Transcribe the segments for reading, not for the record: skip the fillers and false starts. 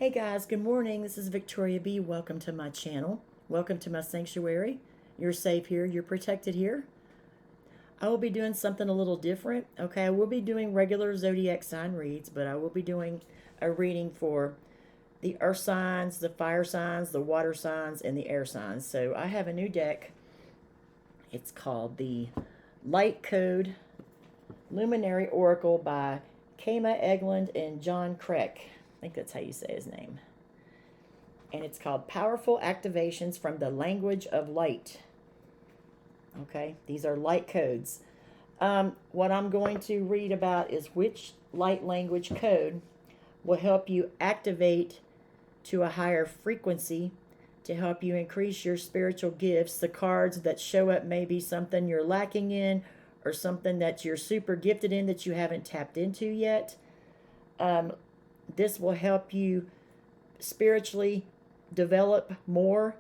Hey guys, good morning. This is Victoria B. Welcome to my channel. Welcome to my sanctuary. You're safe here. You're protected here. I will be doing something a little different. Okay, I will be doing regular zodiac sign reads, but I will be doing a reading for the earth signs, the fire signs, the water signs, and the air signs. So I have a new deck. It's called the Light Code Luminary Oracle by Kama Eglund and John Kreck. I think that's how you say his name. And it's called Powerful Activations from the Language of Light. Okay, these are light codes. What I'm going to read about is which light language code will help you activate to a higher frequency to help you increase your spiritual gifts. The cards that show up may be something you're lacking in or something that you're super gifted in that you haven't tapped into yet. This will help you spiritually develop more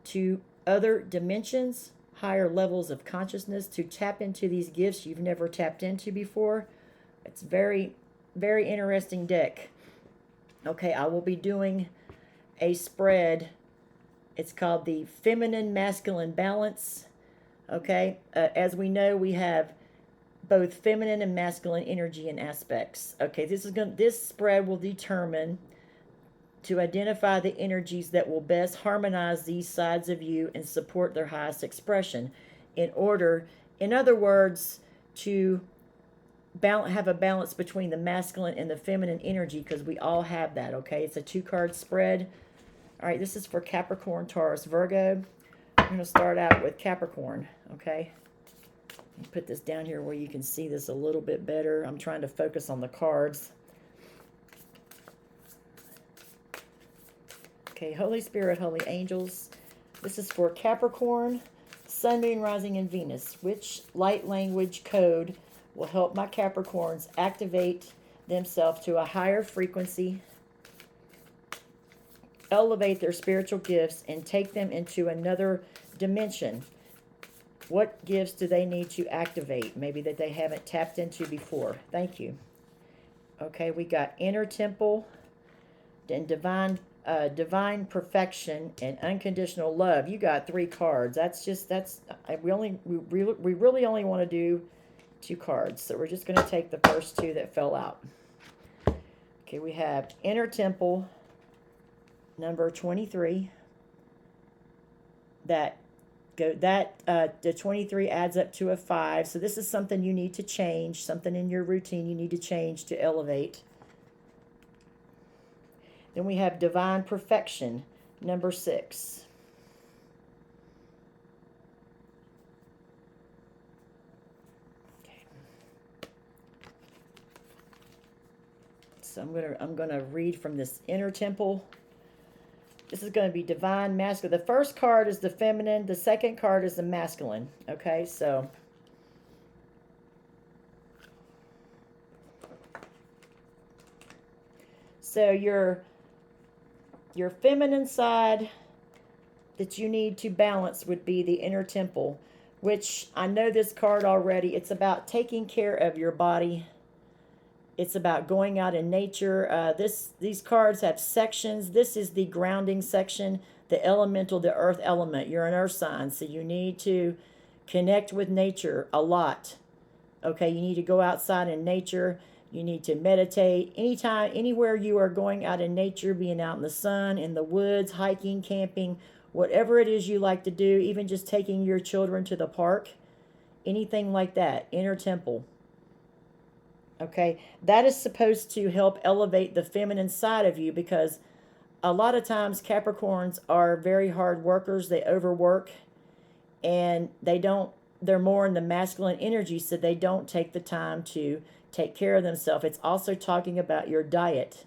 to other dimensions, higher levels of consciousness, to tap into these gifts you've never tapped into before. It's very, very interesting deck. Okay, I will be doing a spread. It's called the Feminine Masculine Balance. Okay, as we know, we have both feminine and masculine energy and aspects. Okay, this spread will determine to identify the energies that will best harmonize these sides of you and support their highest expression in other words, to have a balance between the masculine and the feminine energy, because we all have that. Okay, it's a 2-card spread. All right, this is for Capricorn, Taurus, Virgo. I'm going to start out with Capricorn. Okay, put this down here where you can see this a little bit better. I'm trying to focus on the cards. Okay, Holy Spirit, Holy Angels. This is for Capricorn, Sun, Moon, Rising, and Venus. Which light language code will help my Capricorns activate themselves to a higher frequency, elevate their spiritual gifts, and take them into another dimension? What gifts do they need to activate? Maybe that they haven't tapped into before. Thank you. Okay, we got Inner Temple, then Divine Perfection, and Unconditional Love. You got 3 cards. We really only want to do 2 cards. So we're just going to take the first 2 that fell out. Okay, we have Inner Temple, number 23. The 23 adds up to a 5. So this is something you need to change, something in your routine you need to change to elevate. Then we have Divine Perfection, number 6. Okay. So I'm gonna read from this Inner Temple. This is going to be Divine Masculine. The first card is the feminine. The second card is the masculine. Okay, so your feminine side that you need to balance would be the Inner Temple, which I know this card already. It's about taking care of your body. It's about going out in nature. These cards have sections. This is the grounding section, the elemental, the earth element. You're an earth sign, so you need to connect with nature a lot. Okay, you need to go outside in nature. You need to meditate. Anytime, anywhere you are going out in nature, being out in the sun, in the woods, hiking, camping, whatever it is you like to do, even just taking your children to the park, anything like that, Inner Temple. Okay, that is supposed to help elevate the feminine side of you, because a lot of times Capricorns are very hard workers. They overwork, and they're more in the masculine energy, so they don't take the time to take care of themselves. It's also talking about your diet,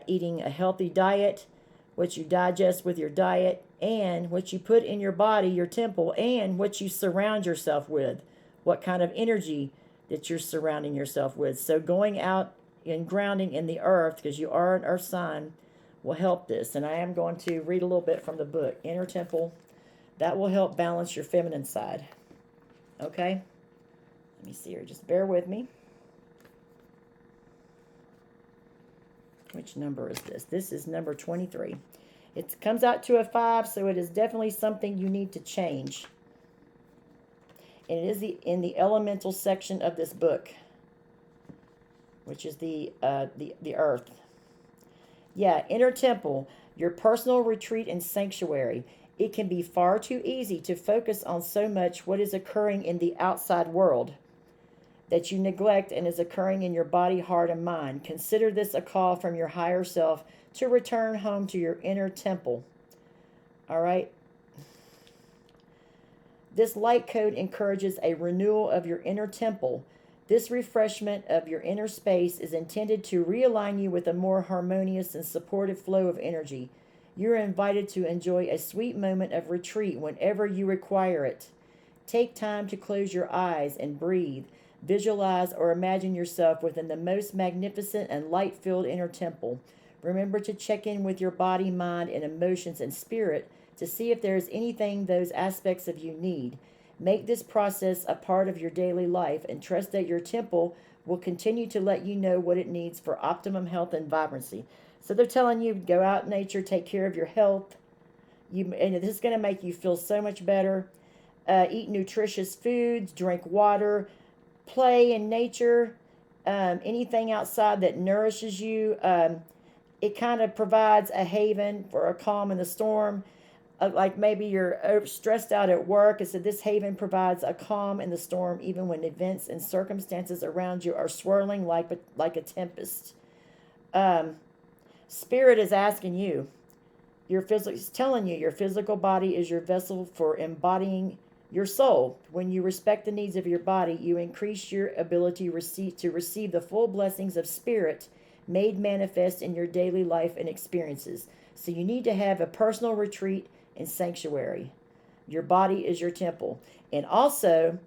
eating a healthy diet, what you digest with your diet, and what you put in your body, your temple, and what you surround yourself with, what kind of energy that you're surrounding yourself with. So going out and grounding in the earth, because you are an earth sign, will help this. And I am going to read a little bit from the book, Inner Temple. That will help balance your feminine side. Okay? Let me see here. Just bear with me. Which number is this? This is number 23. It comes out to a 5, so it is definitely something you need to change. And it is in the elemental section of this book, which is the earth. Yeah, inner temple, your personal retreat and sanctuary. It can be far too easy to focus on so much what is occurring in the outside world that you neglect and is occurring in your body, heart, and mind. Consider this a call from your higher self to return home to your inner temple. All right? This light code encourages a renewal of your inner temple. This refreshment of your inner space is intended to realign you with a more harmonious and supportive flow of energy. You are invited to enjoy a sweet moment of retreat whenever you require it. Take time to close your eyes and breathe. Visualize or imagine yourself within the most magnificent and light-filled inner temple. Remember to check in with your body, mind, and emotions and spirit to see if there is anything those aspects of you need. Make this process a part of your daily life and trust that your temple will continue to let you know what it needs for optimum health and vibrancy. So they're telling you, go out in nature, take care of your health. And this is going to make you feel so much better. Eat nutritious foods, drink water, play in nature, anything outside that nourishes you. It kind of provides a haven for a calm in the storm. Like maybe you're stressed out at work. It said this haven provides a calm in the storm even when events and circumstances around you are swirling like a tempest. Spirit is asking you, it's telling you your physical body is your vessel for embodying your soul. When you respect the needs of your body, you increase your ability to receive the full blessings of spirit made manifest in your daily life and experiences. So you need to have a personal retreat and sanctuary. Your body is your temple. And also,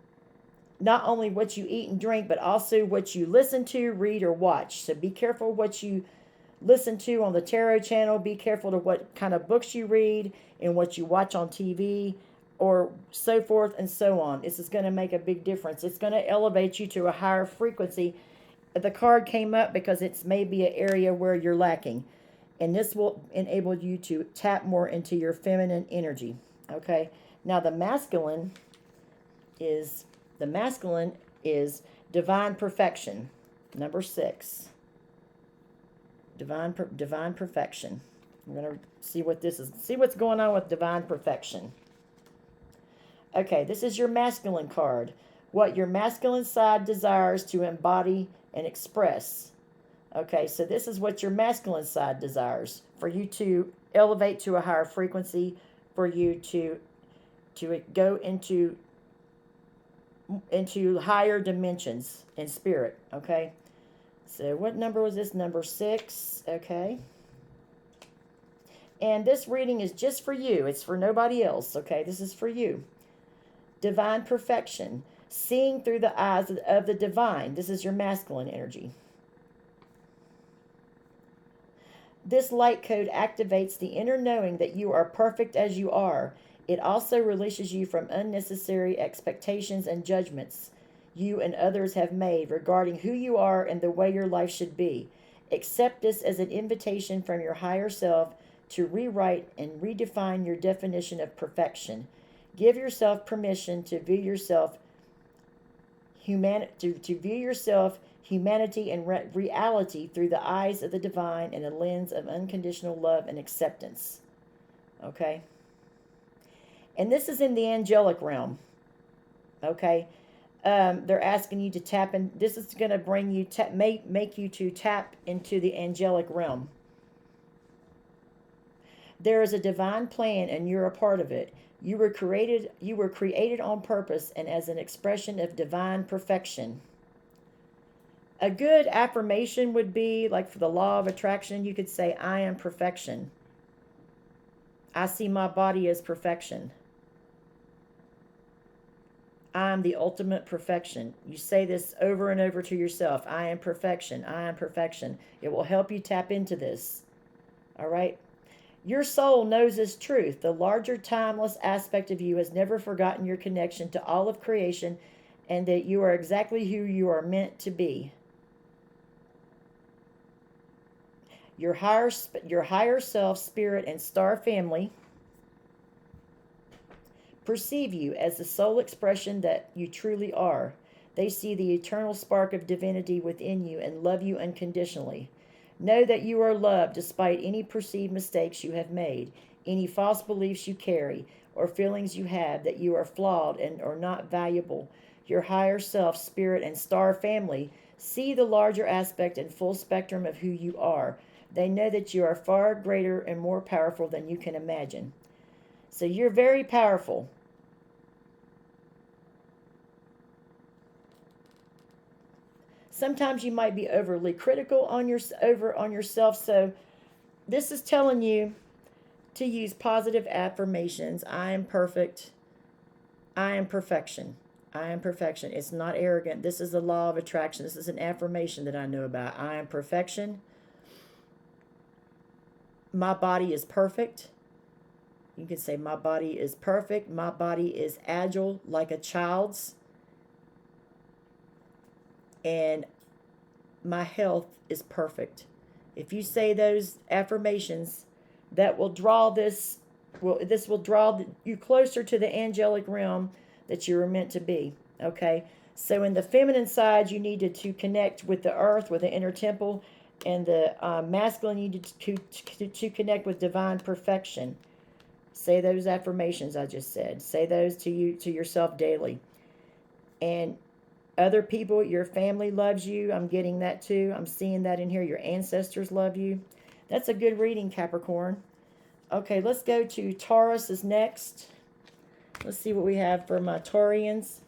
not only what you eat and drink, but also what you listen to, read, or watch. So be careful what you listen to on the tarot channel. Be careful to what kind of books you read and what you watch on TV, or so forth and so on. This is going to make a big difference. It's going to elevate you to a higher frequency. The card came up because it's maybe an area where you're lacking. And this will enable you to tap more into your feminine energy. Okay? Now the masculine is divine perfection. Number 6. Divine perfection. We're going to see what this is. See what's going on with divine perfection. Okay, this is your masculine card. What your masculine side desires to embody and express. Okay, so this is what your masculine side desires. For you to elevate to a higher frequency. For you to go into higher dimensions in spirit. Okay. So what number was this? Number 6. Okay. And this reading is just for you. It's for nobody else. Okay, this is for you. Divine perfection. Seeing through the eyes of the divine. This is your masculine energy. This light code activates the inner knowing that you are perfect as you are. It also releases you from unnecessary expectations and judgments you and others have made regarding who you are and the way your life should be. Accept this as an invitation from your higher self to rewrite and redefine your definition of perfection. Give yourself permission to view yourself humanity and reality through the eyes of the divine and a lens of unconditional love and acceptance. Okay? And this is in the angelic realm. Okay? They're asking you to tap in. This is going to bring you, make you to tap into the angelic realm. There is a divine plan and you're a part of it. You were created on purpose and as an expression of divine perfection. A good affirmation would be, like for the law of attraction, you could say, I am perfection. I see my body as perfection. I am the ultimate perfection. You say this over and over to yourself. I am perfection. I am perfection. It will help you tap into this. All right? Your soul knows this truth. The larger, timeless aspect of you has never forgotten your connection to all of creation and that you are exactly who you are meant to be. Your higher self, spirit, and star family perceive you as the sole expression that you truly are. They see the eternal spark of divinity within you and love you unconditionally. Know that you are loved despite any perceived mistakes you have made, any false beliefs you carry, or feelings you have that you are flawed and are not valuable. Your higher self, spirit, and star family see the larger aspect and full spectrum of who you are. They know that you are far greater and more powerful than you can imagine. So you're very powerful. Sometimes you might be overly critical on yourself. So this is telling you to use positive affirmations. I am perfect. I am perfection. I am perfection. It's not arrogant. This is the law of attraction. This is an affirmation that I know about. I am perfection. My body is perfect. You can say my body is perfect. My body is agile like a child's. And my health is perfect. If you say those affirmations, that will draw this will draw you closer to the angelic realm that you were meant to be. Okay, so in the feminine side, you needed to connect with the earth, with the inner temple, and the masculine needed to connect with divine perfection. Say those affirmations I just said. Say those to yourself daily. And other people, your family loves you. I'm getting that too. I'm seeing that in here. Your ancestors love you. That's a good reading, Capricorn. Okay, let's go to Taurus is next. Let's see what we have for my Taurians.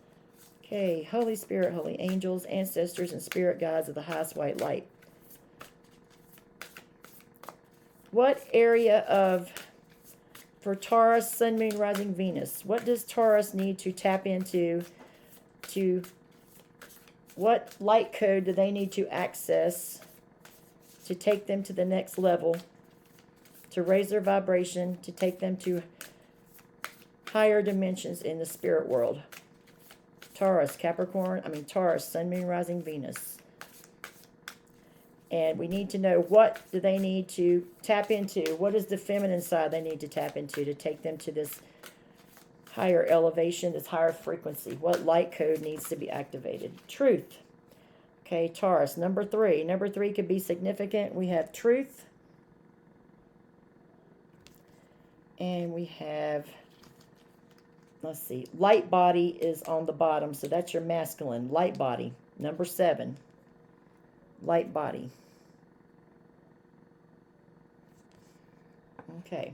Okay, Holy Spirit, Holy Angels, Ancestors, and Spirit Guides of the highest white light. What area for Taurus, Sun, Moon, Rising, Venus, what does Taurus need to tap into what light code do they need to access to take them to the next level, to raise their vibration, to take them to higher dimensions in the spirit world? Taurus, Taurus, Sun, Moon, Rising, Venus. And we need to know, what do they need to tap into? What is the feminine side they need to tap into to take them to this higher elevation, this higher frequency? What light code needs to be activated? Truth. Okay, Taurus, number 3. Number 3 could be significant. We have truth. And we have, let's see, light body is on the bottom. So that's your masculine. Light body. Number 7. Light body. Okay.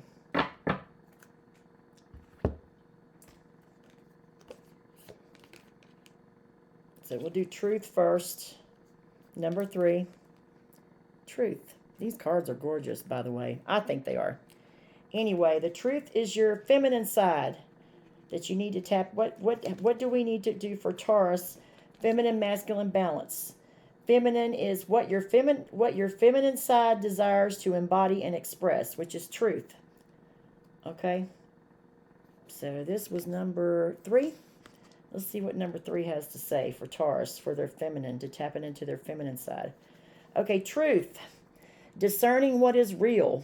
So we'll do truth first. Number 3. Truth. These cards are gorgeous, by the way. I think they are. Anyway, the truth is your feminine side that you need to tap. What do we need to do for Taurus? Feminine, masculine balance. Feminine is what your feminine side desires to embody and express, which is truth. Okay. So this was number 3. Let's see what number 3 has to say for Taurus, for their feminine, to tap into their feminine side. Okay, truth. Discerning what is real.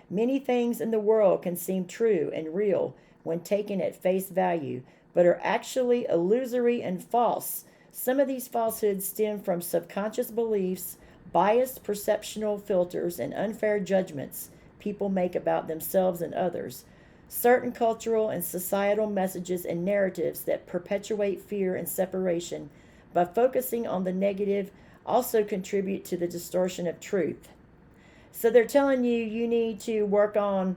Many things in the world can seem true and real when taken at face value, but are actually illusory and false. Some of these falsehoods stem from subconscious beliefs, biased perceptual filters, and unfair judgments people make about themselves and others. Certain cultural and societal messages and narratives that perpetuate fear and separation by focusing on the negative also contribute to the distortion of truth. So they're telling you need to work on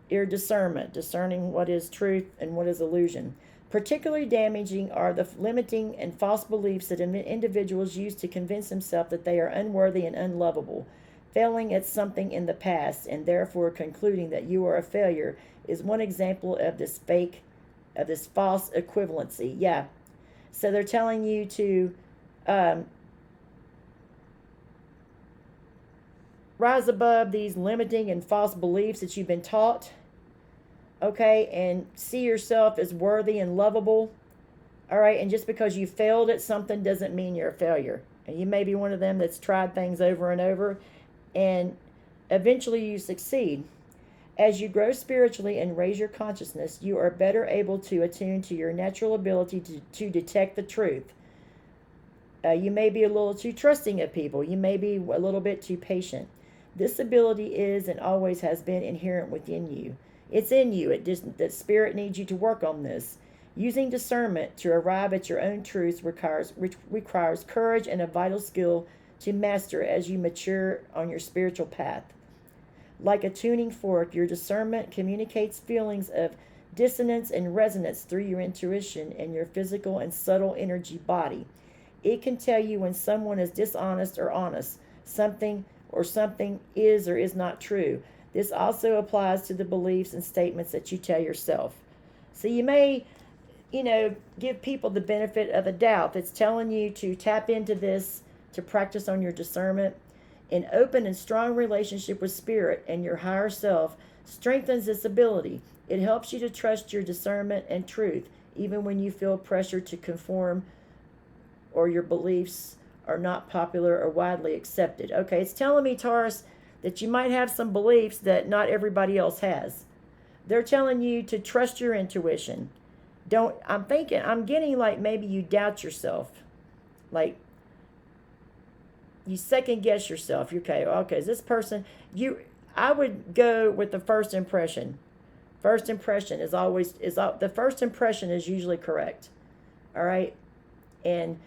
your discernment, discerning what is truth and what is illusion. Particularly damaging are the limiting and false beliefs that individuals use to convince themselves that they are unworthy and unlovable. Failing at something in the past and therefore concluding that you are a failure is one example of this false equivalency. Yeah. So they're telling you to rise above these limiting and false beliefs that you've been taught. Okay, and see yourself as worthy and lovable. All right, and just because you failed at something doesn't mean you're a failure. And you may be one of them that's tried things over and over, and eventually you succeed. As you grow spiritually and raise your consciousness, you are better able to attune to your natural ability to detect the truth. You may be a little too trusting of people. You may be a little bit too patient. This ability is and always has been inherent within you. It's in you. It just that spirit needs you to work on this. Using discernment to arrive at your own truths requires courage and a vital skill to master as you mature on your spiritual path. Like a tuning fork, your discernment communicates feelings of dissonance and resonance through your intuition and your physical and subtle energy body. It can tell you when someone is dishonest or honest, something is or is not true. This also applies to the beliefs and statements that you tell yourself. So you may, give people the benefit of the doubt that's telling you to tap into this, to practice on your discernment. An open and strong relationship with spirit and your higher self strengthens this ability. It helps you to trust your discernment and truth, even when you feel pressure to conform or your beliefs are not popular or widely accepted. Okay, it's telling me, Taurus, that you might have some beliefs that not everybody else has. They're telling you to trust your intuition. I'm getting like maybe you doubt yourself. Like you second guess yourself. Okay, is this person, I would go with the first impression. First impression is the first impression is usually correct. All right? And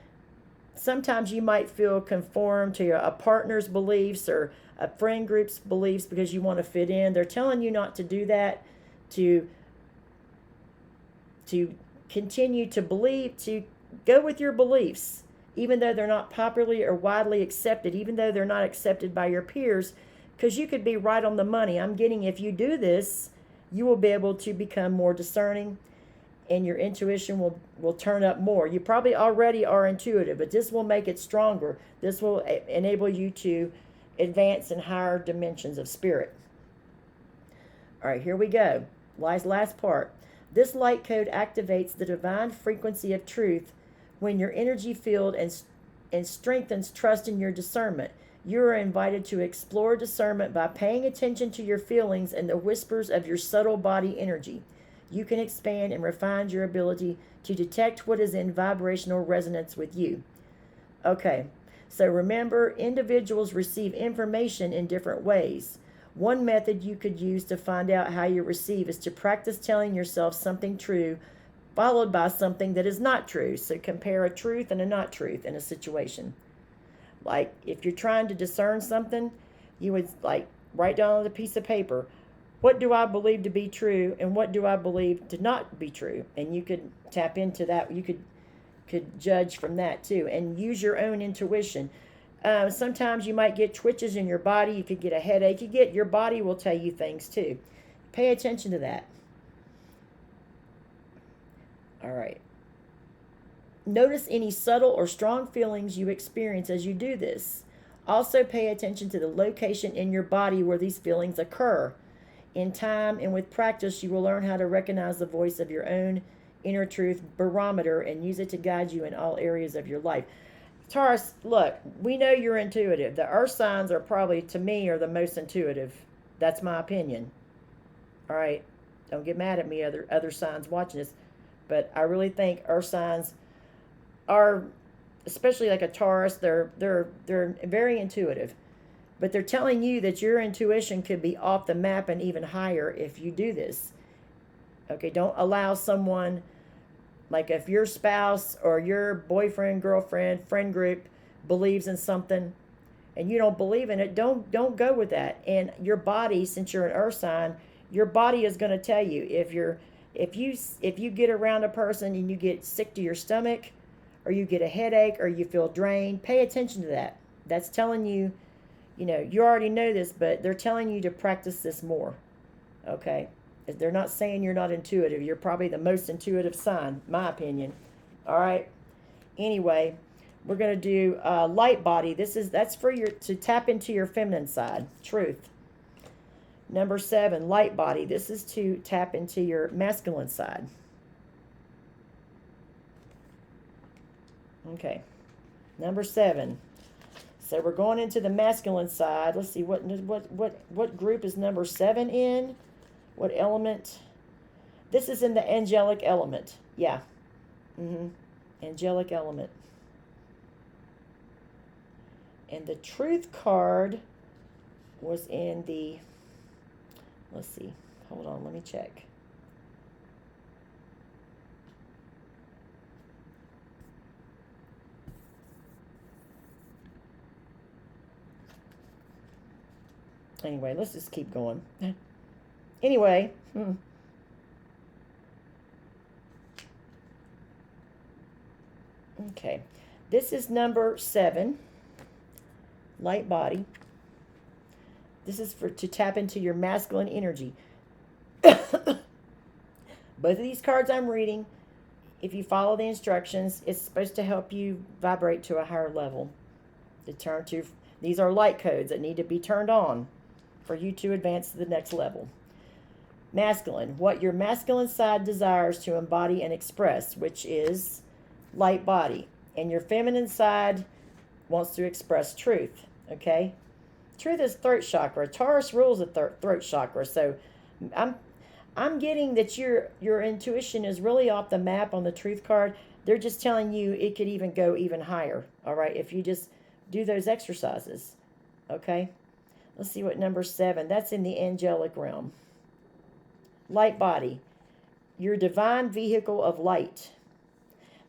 sometimes you might feel conformed to a partner's beliefs or a friend group's beliefs because you want to fit in. They're telling you not to do that, to continue to believe, to go with your beliefs, even though they're not popularly or widely accepted, even though they're not accepted by your peers, because you could be right on the money. I'm getting, if you do this, you will be able to become more discerning, and your intuition will turn up more. You probably already are intuitive, but this will make it stronger. This will enable you to advance in higher dimensions of spirit. All right, here we go. Last part. This light code activates the divine frequency of truth when your energy field and strengthens trust in your discernment. You are invited to explore discernment by paying attention to your feelings and the whispers of your subtle body energy. You can expand and refine your ability to detect what is in vibrational resonance with you. Okay, so remember, individuals receive information in different ways. One method you could use to find out how you receive is to practice telling yourself something true, followed by something that is not true. So compare a truth and a not truth in a situation. Like if you're trying to discern something, you would write down on a piece of paper, what do I believe to be true and what do I believe to not be true? And you could tap into that. You could judge from that too and use your own intuition. Sometimes you might get twitches in your body. You could get a headache. Your body will tell you things too. Pay attention to that. All right. Notice any subtle or strong feelings you experience as you do this. Also pay attention to the location in your body where these feelings occur. In time and with practice, you will learn how to recognize the voice of your own inner truth barometer and use it to guide you in all areas of your life. Taurus, look, we know you're intuitive. The earth signs are probably, to me, are the most intuitive. That's my opinion. All right, don't get mad at me, other signs watching this, but I really think earth signs are, especially like a Taurus, they're very intuitive. But they're telling you that your intuition could be off the map and even higher if you do this. Okay, don't allow someone, like if your spouse or your boyfriend, girlfriend, friend group believes in something and you don't believe in it, don't go with that. And your body, since you're an earth sign, your body is going to tell you if you get around a person and you get sick to your stomach or you get a headache or you feel drained, pay attention to that. That's telling you, you already know this, but they're telling you to practice this more. Okay? They're not saying you're not intuitive. You're probably the most intuitive sign, my opinion. All right? Anyway, we're going to do light body. That's for to tap into your feminine side, truth. Number 7, light body. This is to tap into your masculine side. Okay. Number 7. So we're going into the masculine side. Let's see what group is number 7 in? What element? This is in the angelic element. Yeah. Angelic element. And the truth card was in the, let's see. Hold on, let me check. Anyway, let's just keep going. Anyway. Okay. This is number 7. Light body. This is to tap into your masculine energy. Both of these cards I'm reading, if you follow the instructions, it's supposed to help you vibrate to a higher level. These are light codes that need to be turned on for you to advance to the next level. Masculine, what your masculine side desires to embody and express, which is light body. And your feminine side wants to express truth, okay? Truth is throat chakra. Taurus rules the throat chakra. So I'm getting that your intuition is really off the map on the truth card. They're just telling you it could even go even higher, all right, if you just do those exercises, okay? Let's see what number 7. That's in the angelic realm. Light body, your divine vehicle of light.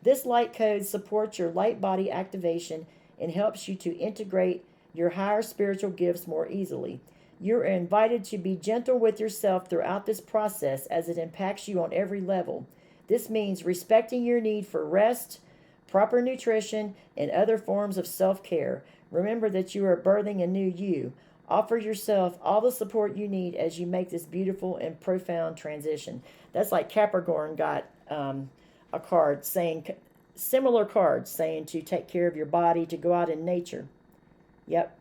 This light code supports your light body activation and helps you to integrate your higher spiritual gifts more easily. You're invited to be gentle with yourself throughout this process as it impacts you on every level. This means respecting your need for rest, proper nutrition, and other forms of self-care. Remember that you are birthing a new you. Offer yourself all the support you need as you make this beautiful and profound transition. That's like Capricorn got a card saying, similar cards saying to take care of your body, to go out in nature. Yep.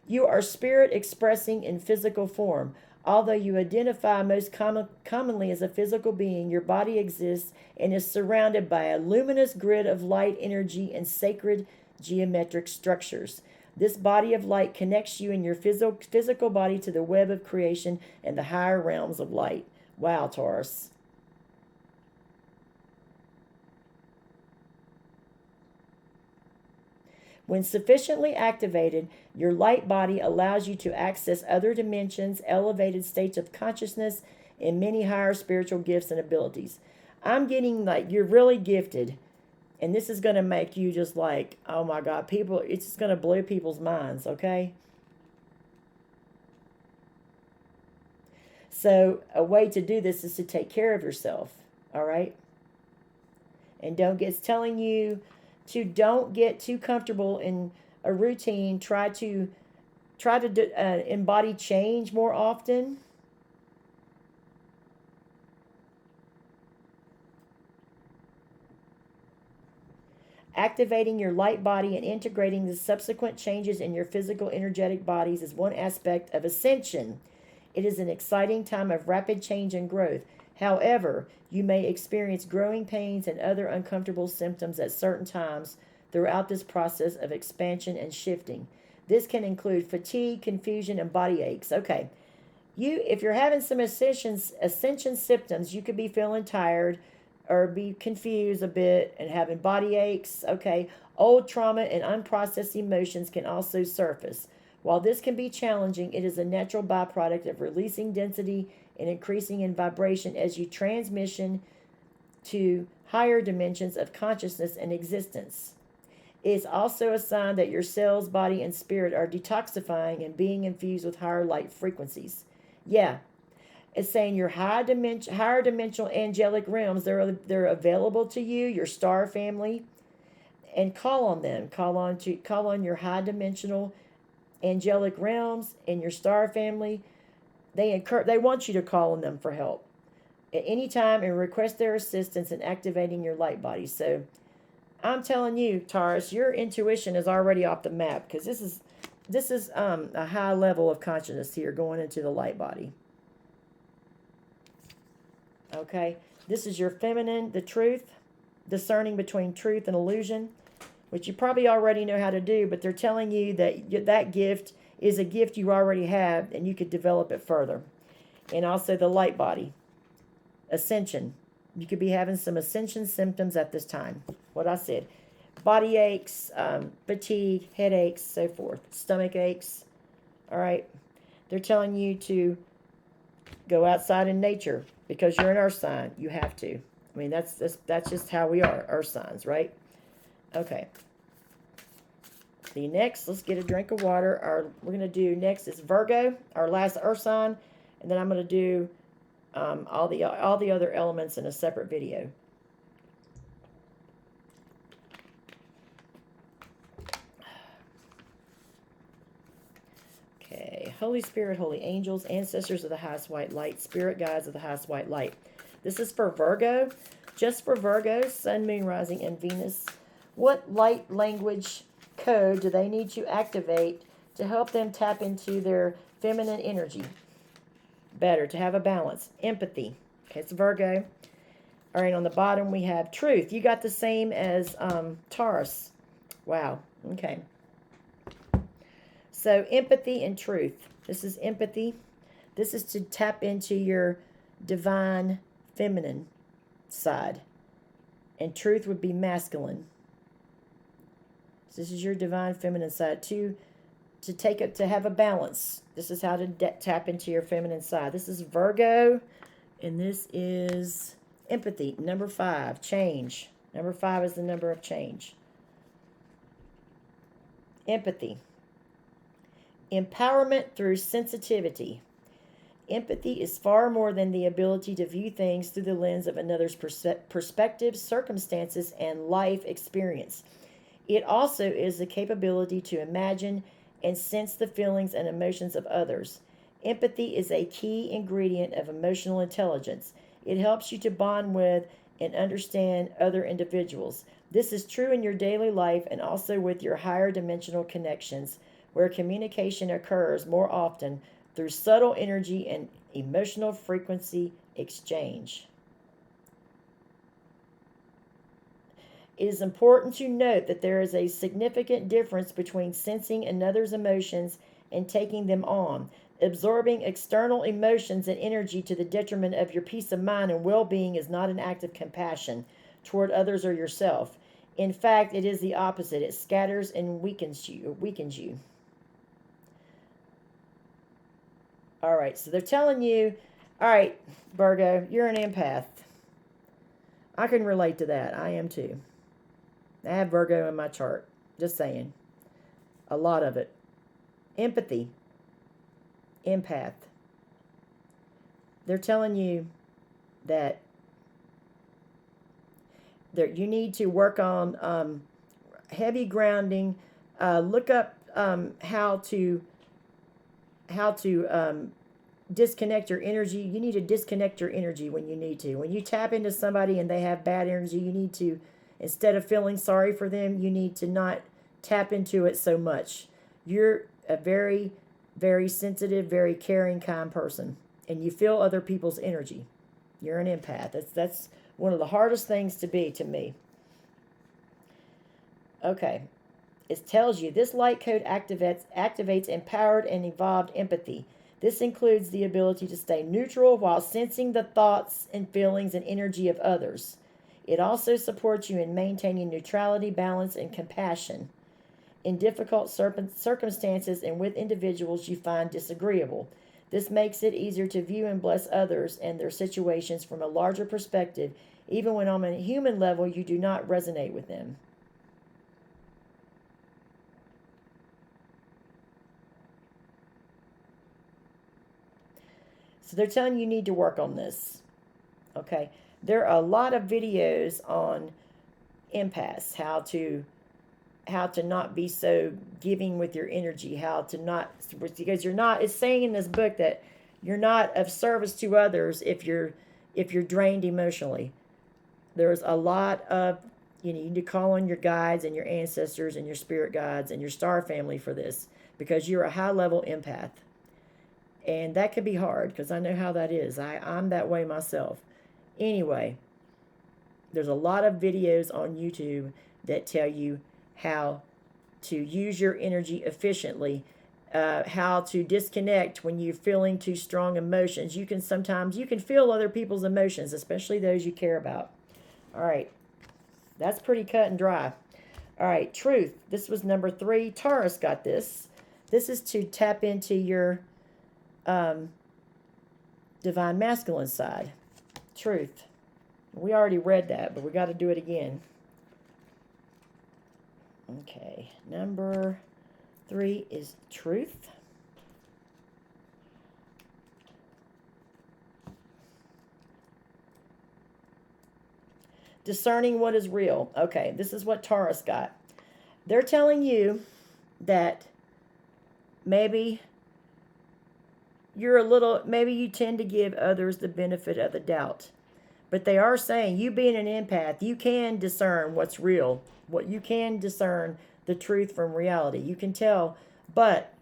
You are spirit expressing in physical form. Although you identify most commonly as a physical being, your body exists and is surrounded by a luminous grid of light energy and sacred geometric structures. This body of light connects you and your physical body to the web of creation and the higher realms of light. Wow, Taurus. When sufficiently activated, your light body allows you to access other dimensions, elevated states of consciousness, and many higher spiritual gifts and abilities. I'm getting like you're really gifted. And this is going to make you just like, oh my God, people, it's just going to blow people's minds, okay? So a way to do this is to take care of yourself, all right? And it's telling you to don't get too comfortable in a routine. Try to embody change more often. Activating your light body and integrating the subsequent changes in your physical energetic bodies is one aspect of ascension. It is an exciting time of rapid change and growth. However, you may experience growing pains and other uncomfortable symptoms at certain times throughout this process of expansion and shifting. This can include fatigue, confusion, and body aches. Okay, if you're having some ascension symptoms, you could be feeling tired or be confused a bit and having body aches, okay? Old trauma and unprocessed emotions can also surface. While this can be challenging, it is a natural byproduct of releasing density and increasing in vibration as you transition to higher dimensions of consciousness and existence. It is also a sign that your cells, body, and spirit are detoxifying and being infused with higher light frequencies. Yeah. It's saying your higher dimensional angelic realms, they're available to you, your star family, and call on them. Call on your high dimensional angelic realms and your star family. They want you to call on them for help at any time and request their assistance in activating your light body. So I'm telling you, Taurus, your intuition is already off the map because this is a high level of consciousness here going into the light body. Okay, this is your feminine, the truth, discerning between truth and illusion. which you probably already know how to do, but they're telling you that that gift is a gift you already have and you could develop it further. And also the light body, ascension. You could be having some ascension symptoms at this time. What I said, body aches, fatigue, headaches, so forth, stomach aches. All right. They're telling you to go outside in nature because you're an earth sign. You have to. I mean, that's just how we are, earth signs, right? Okay. The next, let's get a drink of water. We're going to do next is Virgo, our last earth sign, and then I'm going to do all the other elements in a separate video. Okay, Holy Spirit, holy angels, ancestors of the highest white light, spirit guides of the highest white light. This is for Virgo, just for Virgo, Sun, Moon, Rising, and Venus. What light language code do they need to activate to help them tap into their feminine energy better, to have a balance? Empathy. Okay, it's Virgo. All right, on the bottom we have truth. You got the same as Taurus. Wow. Okay. So empathy and truth. This is empathy. This is to tap into your divine feminine side. And truth would be masculine. So this is your divine feminine side. To take it, to have a balance. This is how to tap into your feminine side. This is Virgo. And this is empathy. Number 5, change. Number 5 is the number of change. Empathy. Empowerment through sensitivity. Empathy is far more than the ability to view things through the lens of another's perspective, circumstances, and life experience. It also is the capability to imagine and sense the feelings and emotions of others. Empathy is a key ingredient of emotional intelligence. It helps you to bond with and understand other individuals. This is true in your daily life and also with your higher dimensional connections, where communication occurs more often through subtle energy and emotional frequency exchange. It is important to note that there is a significant difference between sensing another's emotions and taking them on. Absorbing external emotions and energy to the detriment of your peace of mind and well-being is not an act of compassion toward others or yourself. In fact, it is the opposite. It scatters and weakens you. All right, so they're telling you, all right, Virgo, you're an empath. I can relate to that. I am too. I have Virgo in my chart. Just saying. A lot of it. Empathy. Empath. They're telling you that you need to work on heavy grounding. Look up how to disconnect your energy. You need to disconnect your energy when you need to. When you tap into somebody and they have bad energy, you need to, instead of feeling sorry for them, you need to not tap into it so much. You're a very, very sensitive, very caring, kind person, and you feel other people's energy. You're an empath. That's one of the hardest things to be, to me. Okay. It tells you this light code activates empowered and evolved empathy. This includes the ability to stay neutral while sensing the thoughts and feelings and energy of others. It also supports you in maintaining neutrality, balance, and compassion in difficult circumstances and with individuals you find disagreeable. This makes it easier to view and bless others and their situations from a larger perspective, even when on a human level you do not resonate with them. So they're telling you need to work on this. Okay. There are a lot of videos on empaths, how to not be so giving with your energy, how to not, because you're not, it's saying in this book that you're not of service to others if you're drained emotionally. There's a lot of, you need to call on your guides and your ancestors and your spirit guides and your star family for this, because you're a high level empath. And that can be hard, because I know how that is. I'm that way myself. Anyway, there's a lot of videos on YouTube that tell you how to use your energy efficiently, how to disconnect when you're feeling too strong emotions. You can feel other people's emotions, especially those you care about. All right, that's pretty cut and dry. All right, truth. This was number 3. Taurus got this. This is to tap into your divine masculine side. Truth. We already read that, but we got to do it again. Okay, number 3 is truth. Discerning what is real. Okay, this is what Taurus got. They're telling you that maybe maybe you tend to give others the benefit of the doubt. But they are saying, you being an empath, you can discern what's real. You can discern the truth from reality. You can tell, but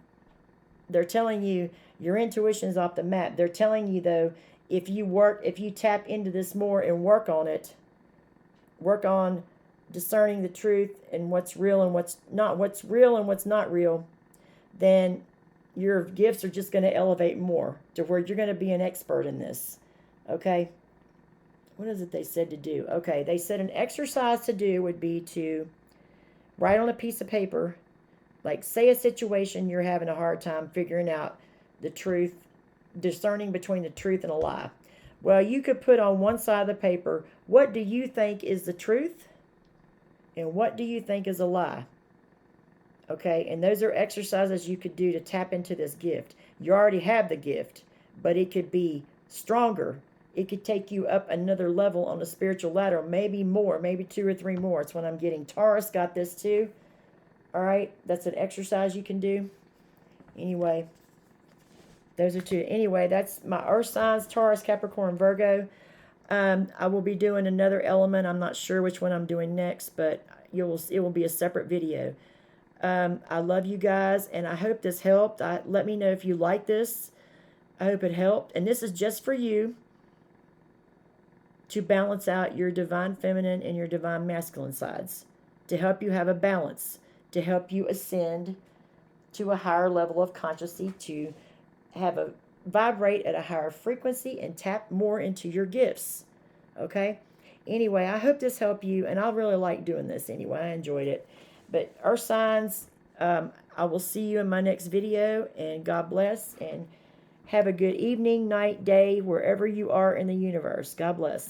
they're telling you your intuition is off the map. They're telling you, though, if you tap into this more and work on it, work on discerning the truth and what's real and what's not real, then your gifts are just going to elevate more to where you're going to be an expert in this. Okay? What is it they said to do? Okay, they said an exercise to do would be to write on a piece of paper, like say a situation you're having a hard time figuring out the truth, discerning between the truth and a lie. Well, you could put on one side of the paper, what do you think is the truth? And what do you think is a lie? Okay, and those are exercises you could do to tap into this gift. You already have the gift, but it could be stronger. It could take you up another level on the spiritual ladder, maybe more, maybe 2 or 3 more. It's what I'm getting. Taurus got this too. All right, that's an exercise you can do. Anyway, those are 2. Anyway, that's my earth signs, Taurus, Capricorn, Virgo. I will be doing another element. I'm not sure which one I'm doing next, but it will be a separate video. I love you guys, and I hope this helped. Let me know if you like this. I hope it helped. And this is just for you to balance out your divine feminine and your divine masculine sides, to help you have a balance, to help you ascend to a higher level of consciousness, to vibrate at a higher frequency and tap more into your gifts. Okay? Anyway, I hope this helped you, and I really like doing this anyway. I enjoyed it. But earth signs, I will see you in my next video, and God bless, and have a good evening, night, day, wherever you are in the universe. God bless.